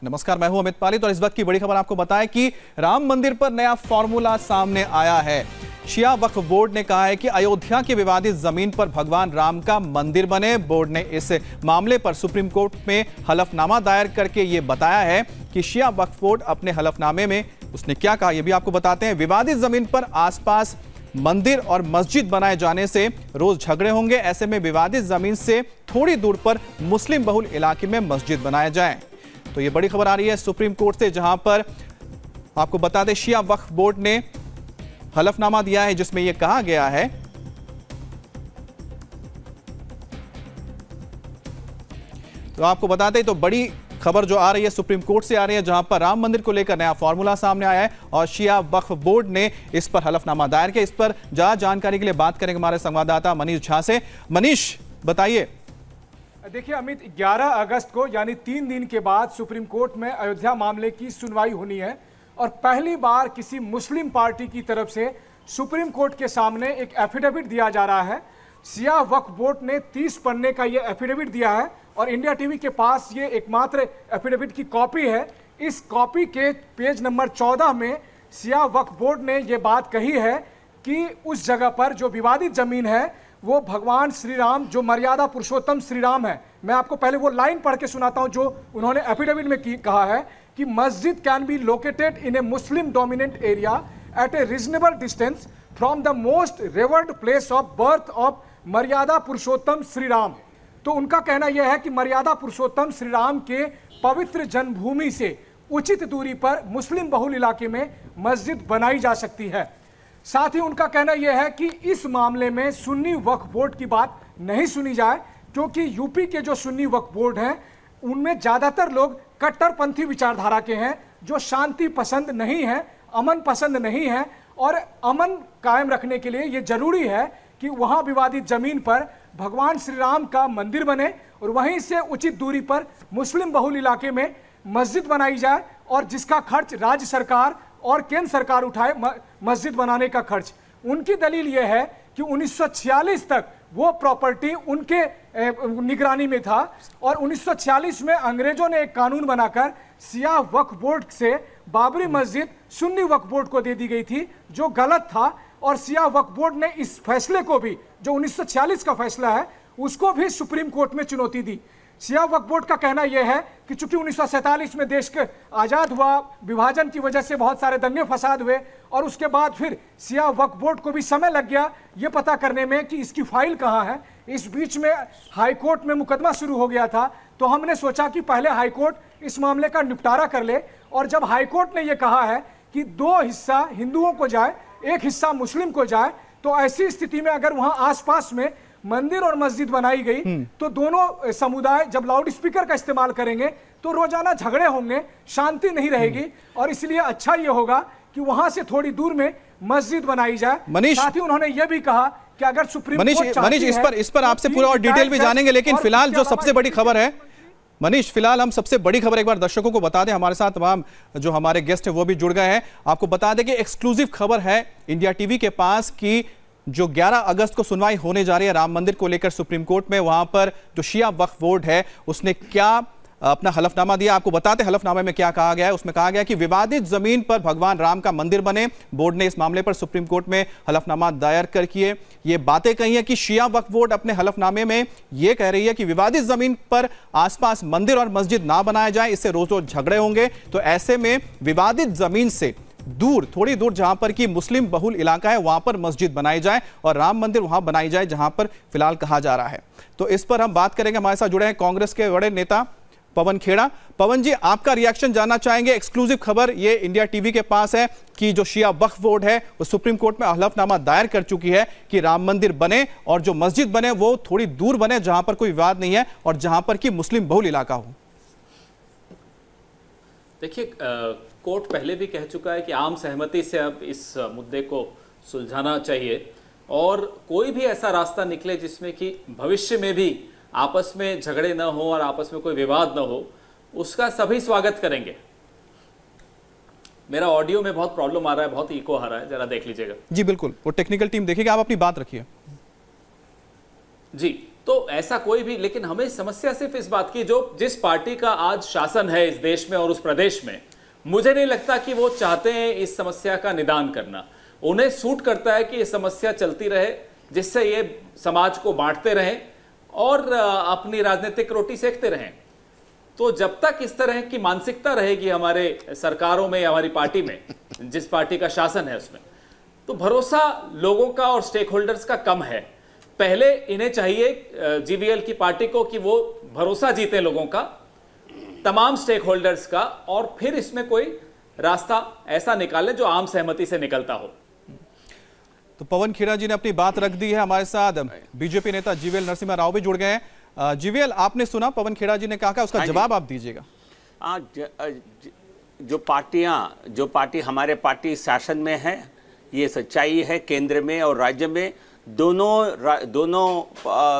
नमस्कार, मैं हूं अमित पालित और इस वक्त की बड़ी खबर आपको बताएं कि राम मंदिर पर नया फॉर्मूला सामने आया है। शिया वक्फ बोर्ड ने कहा है कि अयोध्या की विवादित जमीन पर भगवान राम का मंदिर बने। बोर्ड ने इस मामले पर सुप्रीम कोर्ट में हलफनामा दायर करके ये बताया है कि शिया वक्फ बोर्ड अपने हलफनामे में उसने क्या कहा, यह भी आपको बताते हैं। विवादित जमीन पर आसपास मंदिर और मस्जिद बनाए जाने से रोज झगड़े होंगे। ऐसे में विवादित जमीन से थोड़ी दूर पर मुस्लिम बहुल इलाके में मस्जिद बनाया जाए। तो ये बड़ी खबर आ रही है सुप्रीम कोर्ट से, जहां पर आपको बता दें शिया वक्फ बोर्ड ने हलफनामा दिया है जिसमें यह कहा गया है तो आपको बता दें, तो बड़ी खबर जो आ रही है सुप्रीम कोर्ट से आ रही है, जहां पर राम मंदिर को लेकर नया फॉर्मूला सामने आया है और शिया वक्फ बोर्ड ने इस पर हलफनामा दायर किया। इस पर ज्यादा जानकारी के लिए बात करेंगे हमारे संवाददाता मनीष झा से। मनीष, बताइए। देखिए अमित, 11 अगस्त को यानी 3 दिन के बाद सुप्रीम कोर्ट में अयोध्या मामले की सुनवाई होनी है और पहली बार किसी मुस्लिम पार्टी की तरफ से सुप्रीम कोर्ट के सामने एक एफिडेविट दिया जा रहा है। शिया वक्फ बोर्ड ने 30 पन्ने का ये एफिडेविट दिया है और इंडिया टीवी के पास ये एकमात्र एफिडेविट की कॉपी है। इस कॉपी के पेज नंबर 14 में शिया वक्फ बोर्ड ने ये बात कही है कि उस जगह पर जो विवादित जमीन है वो भगवान श्री राम, जो मर्यादा पुरुषोत्तम श्री राम है। मैं आपको पहले वो लाइन पढ़ के सुनाता हूं जो उन्होंने एफिडेविट में कहा है कि मस्जिद can be located in A Muslim dominant area at A reasonable distance from the most reward place of birth of मर्यादा पुरुषोत्तम श्री राम। तो उनका कहना यह है कि मर्यादा पुरुषोत्तम श्री राम के पवित्र जन्मभूमि से उचित दूरी पर मुस्लिम बहुल इलाके में मस्जिद बनाई जा सकती है। साथ ही उनका कहना यह है कि इस मामले में सुन्नी वक्फ बोर्ड की बात नहीं सुनी जाए, क्योंकि यूपी के जो सुन्नी वक्फ बोर्ड हैं उनमें ज्यादातर लोग कट्टरपंथी विचारधारा के हैं, जो शांति पसंद नहीं है, अमन पसंद नहीं है और अमन कायम रखने के लिए यह जरूरी है कि वहां विवादित जमीन पर भगवान श्री राम का मंदिर बने और वहीं से उचित दूरी पर मुस्लिम बहुल इलाके में मस्जिद बनाई जाए और जिसका खर्च राज्य सरकार और केंद्र सरकार उठाए, मस्जिद बनाने का खर्च। उनकी दलील यह है कि 1946 तक वो प्रॉपर्टी उनके निगरानी में था और 1946 में अंग्रेजों ने एक कानून बनाकर शिया वक्फ बोर्ड से बाबरी मस्जिद सुन्नी वक्फ बोर्ड को दे दी गई थी, जो गलत था। और शिया वक्फ बोर्ड ने इस फैसले को भी, जो 1946 का फैसला है, उसको भी सुप्रीम कोर्ट में चुनौती दी। शिया वक्फ बोर्ड का कहना यह है कि चूंकि 1947 में देश के आजाद हुआ, विभाजन की वजह से बहुत सारे दंगे फसाद हुए और उसके बाद फिर शिया वक्फ बोर्ड को भी समय लग गया ये पता करने में कि इसकी फाइल कहां है। इस बीच में हाई कोर्ट में मुकदमा शुरू हो गया था, तो हमने सोचा कि पहले हाई कोर्ट इस मामले का निपटारा कर ले। और जब हाई कोर्ट ने यह कहा है कि 2 हिस्सा हिंदुओं को जाए, 1 हिस्सा मुस्लिम को जाए, तो ऐसी स्थिति में अगर वहां आसपास में मंदिर और मस्जिद बनाई गई तो दोनों समुदाय जब लाउड स्पीकर का इस्तेमाल करेंगे तो रोजाना झगड़े होंगे, शांति नहीं रहेगी और इसलिए अच्छा यह होगा कि वहां से थोड़ी दूर में मस्जिद बनाई जाए। साथ ही उन्होंने यह भी कहा कि अगर सुप्रीम कोर्ट मनीष इस पर आपसे पूरा और डिटेल भी जानेंगे, लेकिन फिलहाल जो सबसे बड़ी खबर है मनीष, फिलहाल हम सबसे बड़ी खबर एक बार दर्शकों को बता दें। हमारे साथ तमाम जो हमारे गेस्ट हैं वो भी जुड़ गए हैं। आपको बता दें कि एक्सक्लूसिव खबर है इंडिया टीवी के पास कि जो 11 अगस्त को सुनवाई होने जा रही है राम मंदिर को लेकर सुप्रीम कोर्ट में, वहां पर जो शिया वक्फ बोर्ड है उसने क्या अपना हलफनामा दिया। आपको बताते हलफनामे में क्या कहा गया है। उसमें कहा गया कि विवादित जमीन पर भगवान राम का मंदिर बने। बोर्ड ने इस मामले पर सुप्रीम कोर्ट में हलफनामा दायर कर किए ये बातें कही है कि शिया वक्फ बोर्ड अपने हलफनामे में यह कह रही है कि विवादित जमीन पर आसपास मंदिर और मस्जिद ना बनाया जाए, इससे रोज रोज झगड़े होंगे। तो ऐसे में विवादित जमीन से दूर, थोड़ी दूर जहां पर कि मुस्लिम बहुल इलाका है वहां पर मस्जिद बनाई जाए और राम मंदिर वहां बनाई जाए जहां पर फिलहाल कहा जा रहा है। तो इस पर हम बात करेंगे। हमारे साथ जुड़े हैं कांग्रेस के बड़े नेता पवन खेड़ा। पवन जी, आपका रिएक्शन जानना चाहेंगे। एक्सक्लूसिव खबर ये इंडिया टीवी के पास है कि जो शिया वक्फ बोर्ड है वो सुप्रीम कोर्ट में हलफनामा दायर कर चुकी है कि राम मंदिर बने और जो मस्जिद बने वो थोड़ी दूर बने जहां पर कोई विवाद नहीं है और जहां पर कि मुस्लिम बहुल इलाका हो। देखिए, कोर्ट पहले भी कह चुका है कि आम सहमति से अब इस मुद्दे को सुलझाना चाहिए और कोई भी ऐसा रास्ता निकले जिसमें कि भविष्य में भी आपस में झगड़े न हो और आपस में कोई विवाद न हो, उसका सभी स्वागत करेंगे। मेरा ऑडियो में बहुत प्रॉब्लम आ रहा है, बहुत इको आ रहा है, जरा देख लीजिएगा। जी बिल्कुल, वो टेक्निकल टीम देखेगी, आप अपनी बात रखिए। जी, तो ऐसा कोई भी, लेकिन हमें समस्या सिर्फ इस बात की, जो जिस पार्टी का आज शासन है इस देश में और उस प्रदेश में, मुझे नहीं लगता कि वो चाहते हैं इस समस्या का निदान करना। उन्हें सूट करता है कि ये समस्या चलती रहे, जिससे ये समाज को बांटते रहें और अपनी राजनीतिक रोटी सेकते रहें। तो जब तक इस तरह की मानसिकता रहेगी हमारे सरकारों में या हमारी पार्टी में, जिस पार्टी का शासन है उसमें, तो भरोसा लोगों का और स्टेक होल्डर्स का कम है। पहले इन्हें चाहिए जीवीएल की पार्टी को कि वो भरोसा जीते लोगों का, तमाम स्टेक होल्डर्स का, और फिर इसमें कोई रास्ता ऐसा निकाले जो आम सहमति से निकलता हो। तो पवन खेड़ा जी ने अपनी बात रख दी है। हमारे साथ बीजेपी नेता जीवीएल नरसिम्हा राव भी जुड़ गए हैं। जीवीएल, आपने सुना पवन खेड़ा जी ने कहा, उसका जवाब आप दीजिएगा। जो पार्टी हमारे पार्टी शासन में है, ये सच्चाई है। केंद्र में और राज्य में दोनों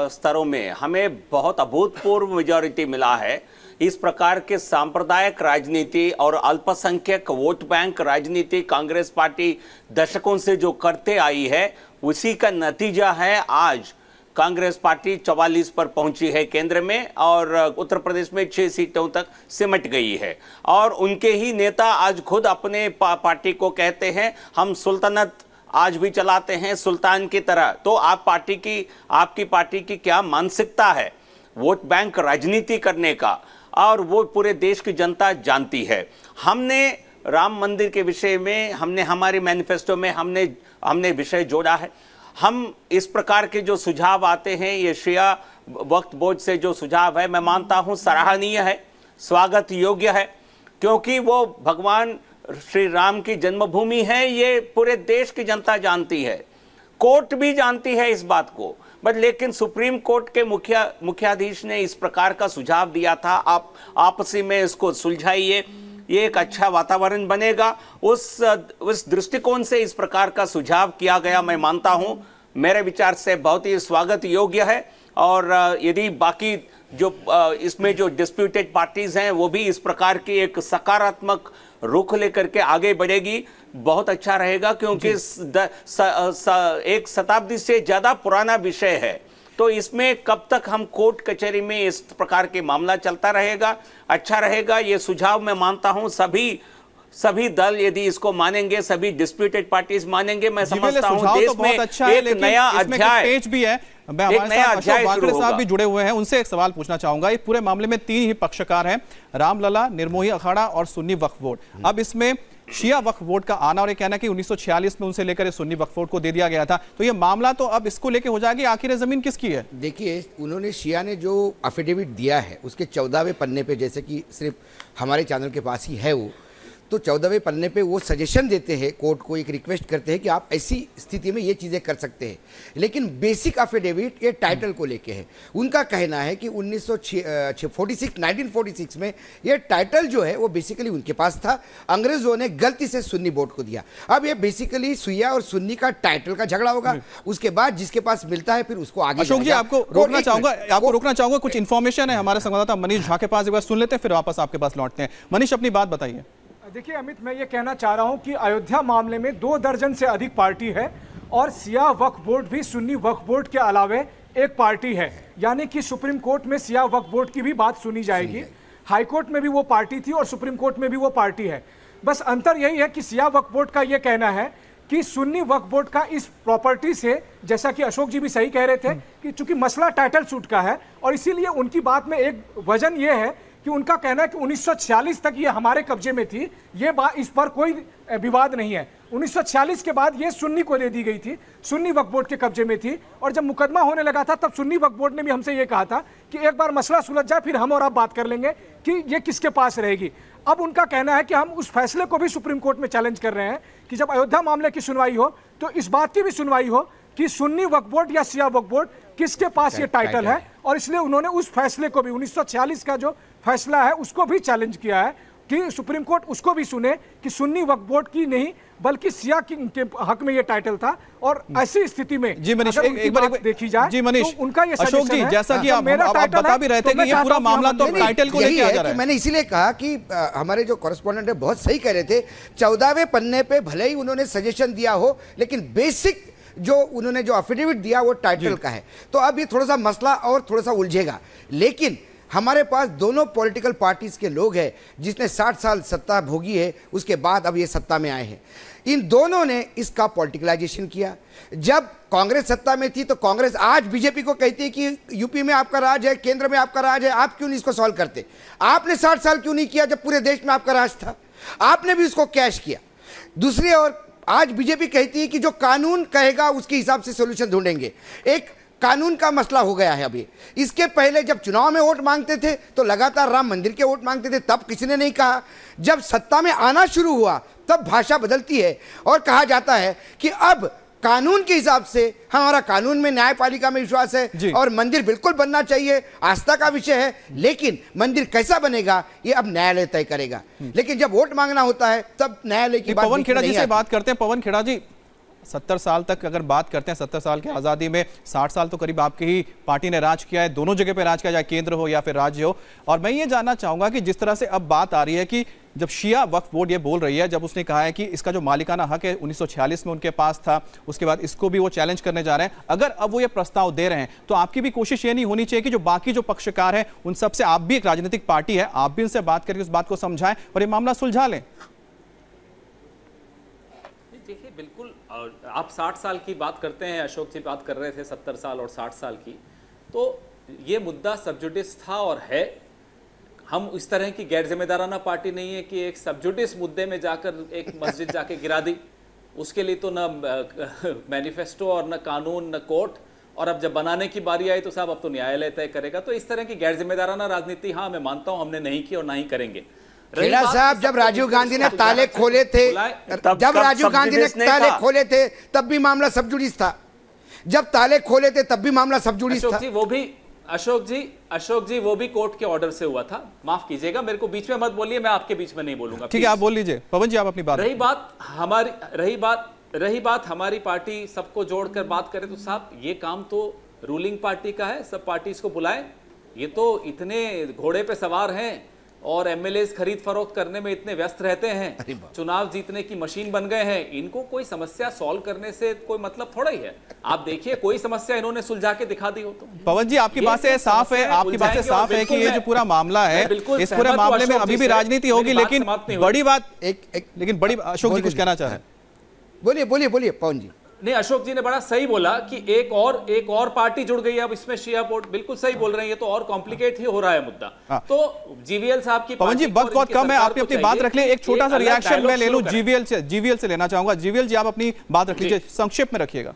स्तरों में हमें बहुत अभूतपूर्व मेजॉरिटी मिला है। इस प्रकार के सांप्रदायिक राजनीति और अल्पसंख्यक वोट बैंक राजनीति कांग्रेस पार्टी दशकों से जो करते आई है, उसी का नतीजा है आज कांग्रेस पार्टी 44 पर पहुंची है केंद्र में, और उत्तर प्रदेश में 6 सीटों तक सिमट गई है। और उनके ही नेता आज खुद अपने पार्टी को कहते हैं हम सुल्तानत आज भी चलाते हैं सुल्तान की तरह। तो आपकी पार्टी की क्या मानसिकता है वोट बैंक राजनीति करने का, और वो पूरे देश की जनता जानती है। हमने राम मंदिर के विषय में हमारे मैनिफेस्टो में हमने विषय जोड़ा है। हम इस प्रकार के जो सुझाव आते हैं, ये शिया वक्फ बोर्ड से जो सुझाव है, मैं मानता हूं सराहनीय है, स्वागत योग्य है, क्योंकि वो भगवान श्री राम की जन्मभूमि है। ये पूरे देश की जनता जानती है, कोर्ट भी जानती है इस बात को। बट लेकिन सुप्रीम कोर्ट के मुख्याधीश ने इस प्रकार का सुझाव दिया था, आप आपसी में इसको सुलझाइए, ये एक अच्छा वातावरण बनेगा। उस दृष्टिकोण से इस प्रकार का सुझाव किया गया, मैं मानता हूं मेरे विचार से बहुत ही स्वागत योग्य है। और यदि बाकी जो इसमें जो डिस्प्यूटेड पार्टीज हैं वो भी इस प्रकार की एक सकारात्मक रुख लेकर के आगे बढ़ेगी, बहुत अच्छा रहेगा, क्योंकि एक शताब्दी से ज्यादा पुराना विषय है। तो इसमें कब तक हम कोर्ट कचहरी में इस प्रकार के मामला चलता रहेगा, अच्छा रहेगा। ये सुझाव मैं मानता हूं सभी दल यदि इसको मानेंगे, सभी डिस्प्यूटेड पार्टीज मानेंगे, मैं समझता हूं देश में एक नया अध्याय भी है। मैं हमारे साथ अशोक वानखेड़े साहब भी जुड़े हुए हैं, उनसे एक सवाल पूछना चाहूंगा। इस पूरे मामले में 3 ही पक्षकार हैं, रामलला, निर्मोही अखाड़ा और सुन्नी वक्फ बोर्ड। अब इसमें शिया वक्फ बोर्ड का आना और ये कहना कि 1946 में उनसे लेकर सुन्नी वक्फ बोर्ड को दे दिया गया था, तो ये मामला तो अब इसको लेके हो जाएगी, आखिर जमीन किसकी है? देखिए, उन्होंने शिया ने जो अफिडेविट दिया है उसके 14वें पन्ने पे, जैसे कि सिर्फ हमारे चैनल के पास ही है वो, तो 14वें पन्ने पे वो सजेशन देते हैं कोर्ट को, एक रिक्वेस्ट करते हैं कि आप ऐसी स्थिति में ये चीज़ें कर सकते हैं। लेकिन बेसिक अफिडेविट ये टाइटल को लेके है। उनका कहना है कि 1946 में ये टाइटल जो है वो बेसिकली उनके पास था, अंग्रेजों ने गलती से सुन्नी बोर्ड को दिया। अब ये बेसिकली शिया और सुन्नी का टाइटल का झगड़ा होगा, उसके बाद जिसके पास मिलता है फिर उसको आगे। अशोक जी, आपको रोकना चाहूंगा, कुछ इन्फॉर्मेशन है हमारे संवाददाता मनीष झा के पास, एक बार सुन लेते हैं फिर वापस आपके पास लौटते हैं। मनीष, अपनी बात बताइए। देखिए अमित, मैं ये कहना चाह रहा हूं कि अयोध्या मामले में 2 दर्जन से अधिक पार्टी है, और सिया वक्फ बोर्ड भी सुन्नी वक्फ बोर्ड के अलावे एक पार्टी है। यानी कि सुप्रीम कोर्ट में सिया वक्फ बोर्ड की भी बात सुनी जाएगी, हाई कोर्ट में भी वो पार्टी थी और सुप्रीम कोर्ट में भी वो पार्टी है। बस अंतर यही है कि सिया वक्फ बोर्ड का ये कहना है कि सुन्नी वक्फ बोर्ड का इस प्रॉपर्टी से, जैसा कि अशोक जी भी सही कह रहे थे, कि चूंकि मसला टाइटल सूट का है, और इसीलिए उनकी बात में एक वजन ये है कि उनका कहना है कि 1946 तक ये हमारे कब्जे में थी, ये बात, इस पर कोई विवाद नहीं है। 1946 के बाद ये सुन्नी को दे दी गई थी, सुन्नी वक्फ बोर्ड के कब्जे में थी, और जब मुकदमा होने लगा था तब सुन्नी वक्फ बोर्ड ने भी हमसे ये कहा था कि एक बार मसला सुलझ जाए फिर हम और आप बात कर लेंगे कि ये किसके पास रहेगी। अब उनका कहना है कि हम उस फैसले को भी सुप्रीम कोर्ट में चैलेंज कर रहे हैं कि जब अयोध्या मामले की सुनवाई हो तो इस बात की भी सुनवाई हो कि सुन्नी वक्फ बोर्ड या शिया वक्फ बोर्ड किसके पास ये टाइटल है। और इसलिए उन्होंने उस फैसले को भी, 1946 का जो फैसला है उसको भी चैलेंज किया है कि सुप्रीम कोर्ट उसको भी सुने कि सुन्नी वक्फ बोर्ड की नहीं बल्कि सिया के हक में ये टाइटल था। और ऐसी स्थिति में जी मनीष, एक बार देखी जाए जी मनीष, तो उनका ये अशोक जी, जैसा कि आप बता भी रहे थे कि ये पूरा मामला तो टाइटल को लेके आ जा रहा है। मैंने इसीलिए कहा कि हमारे जो कॉरेस्पॉन्डेंट है बहुत सही कह रहे थे, 14वें पन्ने पे भले ही उन्होंने सजेशन दिया हो, लेकिन बेसिक जो उन्होंने जो एफिडेविट दिया वो टाइटल का है। तो अब ये थोड़ा सा मसला और थोड़ा सा उलझेगा, लेकिन हमारे पास दोनों पॉलिटिकल पार्टीज के लोग हैं जिसने 60 साल सत्ता भोगी है, उसके बाद अब ये सत्ता में आए हैं। इन दोनों ने इसका पॉलिटिकलाइजेशन किया। जब कांग्रेस सत्ता में थी तो कांग्रेस आज बीजेपी को कहती है कि यूपी में आपका राज है, केंद्र में आपका राज है, आप क्यों नहीं इसको सॉल्व करते? आपने 60 साल क्यों नहीं किया जब पूरे देश में आपका राज था? आपने भी इसको कैश किया। दूसरी ओर आज बीजेपी कहती है कि जो कानून कहेगा उसके हिसाब से सोल्यूशन ढूंढेंगे। एक कानून का मसला हो गया है अभी। इसके पहले जब चुनाव में वोट मांगते थे तो लगातार राम मंदिर के वोट मांगते थे, तब किसी ने नहीं कहा। जब सत्ता में आना शुरू हुआ तब भाषा बदलती है और कहा जाता है कि अब कानून के हिसाब से हमारा कानून में न्यायपालिका में विश्वास है और मंदिर बिल्कुल बनना चाहिए, आस्था का विषय है, लेकिन मंदिर कैसा बनेगा ये अब न्यायालय तय करेगा। लेकिन जब वोट मांगना होता है तब न्यायालय की बात। पवन खेड़ा जी से बात करते हैं। पवन खेड़ा जी, 70 साल तक अगर बात करते हैं, 70 साल की आज़ादी में 60 साल तो करीब आपकी ही पार्टी ने राज किया है, दोनों जगह पे राज किया, चाहे केंद्र हो या फिर राज्य हो। और मैं ये जानना चाहूंगा कि जिस तरह से अब बात आ रही है कि जब शिया वक्फ बोर्ड ये बोल रही है, जब उसने कहा है कि इसका जो मालिकाना हक है 1946 में उनके पास था, उसके बाद इसको भी वो चैलेंज करने जा रहे हैं, अगर अब वो ये प्रस्ताव दे रहे हैं तो आपकी भी कोशिश ये नहीं होनी चाहिए कि जो बाकी जो पक्षकार हैं उन सबसे, आप भी एक राजनीतिक पार्टी है, आप भी उनसे बात करके उस बात को समझाएं और ये मामला सुलझा लें? देखिए, बिल्कुल आप 60 साल की बात करते हैं, अशोक जी बात कर रहे थे 70 साल और 60 साल की, तो ये मुद्दा सब जुडिस था और है। हम इस तरह की गैर जिम्मेदाराना पार्टी नहीं है कि एक सब जुडिस मुद्दे में जाकर एक मस्जिद जाके गिरा दी। उसके लिए तो न मैनिफेस्टो और न कानून न कोर्ट, और अब जब बनाने की बारी आई तो साहब अब तो न्यायालय तय करेगा। तो इस तरह की गैर जिम्मेदाराना राजनीति, हाँ मैं मानता हूं हमने नहीं की और ना ही करेंगे। खेड़ा साहब, जब राजीव गांधी ने ताले खोले थे, जब राजीव गांधी ने ताले खोले थे तब भी मामला सब जुडिस था। जब ताले खोले थे तब भी मामला सब जुडिस था। वो भी अशोक जी वो भी कोर्ट के ऑर्डर से हुआ था। माफ कीजिएगा, मेरे को बीच में मत बोलिए, मैं आपके बीच में नहीं बोलूंगा। ठीक है, आप बोल लीजिए। पवन जी, आप अपनी बात। रही बात हमारी पार्टी सबको जोड़कर बात करे तो साहब ये काम तो रूलिंग पार्टी का है, सब पार्टीज को बुलाएं। ये तो इतने घोड़े पे सवार हैं और एमएलएस खरीद फरोख्त करने में इतने व्यस्त रहते हैं, चुनाव जीतने की मशीन बन गए हैं, इनको कोई समस्या सॉल्व करने से कोई मतलब थोड़ा ही है। आप देखिए, कोई समस्या इन्होंने सुलझा के दिखा दी हो तो। पवन जी, आपकी बात से साफ है, आपकी बात से साफ है कि ये जो पूरा मामला है, इस पूरे मामले में अभी भी राजनीति होगी, लेकिन बड़ी बात लेकिन बड़ी, अशोक जी कुछ कहना चाह रहे हैं? बोलिए पवन जी। नहीं, अशोक जी ने बड़ा सही बोला कि एक और पार्टी जुड़ गई है अब इसमें, शिया बोर्ड। बिल्कुल सही बोल रहे हैं, ये तो और कॉम्प्लिकेट ही हो रहा है मुद्दा। तो जीवीएल साहब की, पवन जी वक्त बहुत कम है, आप अपनी बात रख ले। एक छोटा सा रिएक्शन मैं ले लूं जीवीएल से लेना चाहूंगा। जीवीएल जी, आप अपनी बात रख लीजिए, संक्षेप में रखिएगा।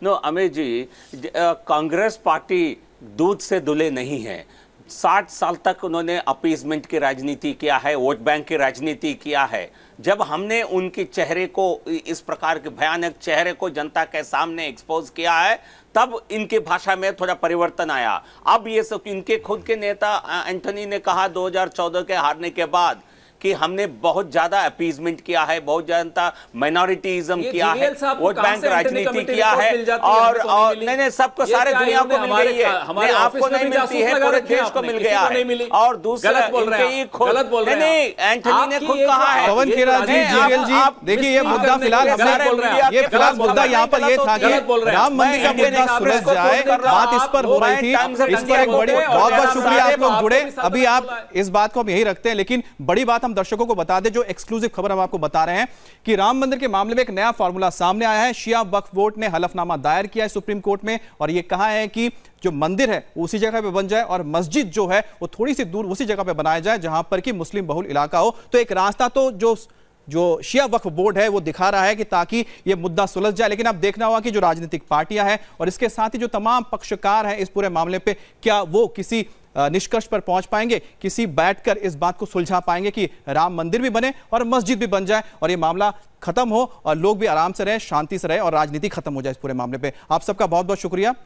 नो अमित जी, कांग्रेस पार्टी दूध से दुले नहीं है। 60 साल तक उन्होंने अपीजमेंट की राजनीति किया है, वोट बैंक की राजनीति किया है। जब हमने उनके चेहरे को, इस प्रकार के भयानक चेहरे को जनता के सामने एक्सपोज किया है, तब इनके भाषा में थोड़ा परिवर्तन आया। अब ये सब इनके खुद के नेता एंथनी ने कहा 2014 के हारने के बाद कि हमने बहुत ज्यादा अपीजमेंट किया है, बहुत ज्यादा माइनॉरिटीइज्म किया है, वोट बैंक राजनीति किया है, और नहीं सबको, सारे दुनिया को मिल गई है, आपको नहीं मिलती है, पूरे देश को मिल गया है। और दूसरा, नहीं एंथनी ने खुद कहा है। पवन खेड़ा जी, जीवीएल जी, देखिए ये मुद्दा फिलहाल मुद्दा यहाँ पर ये था कि राम मंदिर का मुद्दा सुलझ जाए, बात इस पर हो रही थी। इस पर एक बड़ी, बहुत बहुत शुक्रिया आप लोग जुड़े। अभी आप इस बात को हम यही रखते हैं, लेकिन बड़ी बात हम दर्शकों को बता दें, जो एक्सक्लूसिव खबर हम आपको बता रहे हैं कि राम मंदिर के मामले में एक नया फॉर्मूला सामने आया है। शिया वक्फ बोर्ड ने हलफनामा दायर किया है सुप्रीम कोर्ट में और यह कहा है कि जो मंदिर है उसी जगह पे बन जाए और मस्जिद जो है वो थोड़ी सी दूर उसी जगह पे बनाया जाए जहां पर कि मुस्लिम बहुल इलाका हो। तो एक रास्ता तो जो शिया वक्फ बोर्ड है वो दिखा रहा है कि ताकि ये मुद्दा सुलझ जाए। लेकिन अब देखना होगा कि जो राजनीतिक पार्टियां हैं और इसके साथ ही जो तमाम पक्षकार हैं इस पूरे मामले पे, क्या वो किसी निष्कर्ष पर पहुंच पाएंगे, किसी बैठकर इस बात को सुलझा पाएंगे कि राम मंदिर भी बने और मस्जिद भी बन जाए और ये मामला खत्म हो और लोग भी आराम से रहे, शांति से रहे और राजनीति खत्म हो जाए इस पूरे मामले पे। आप सबका बहुत बहुत शुक्रिया।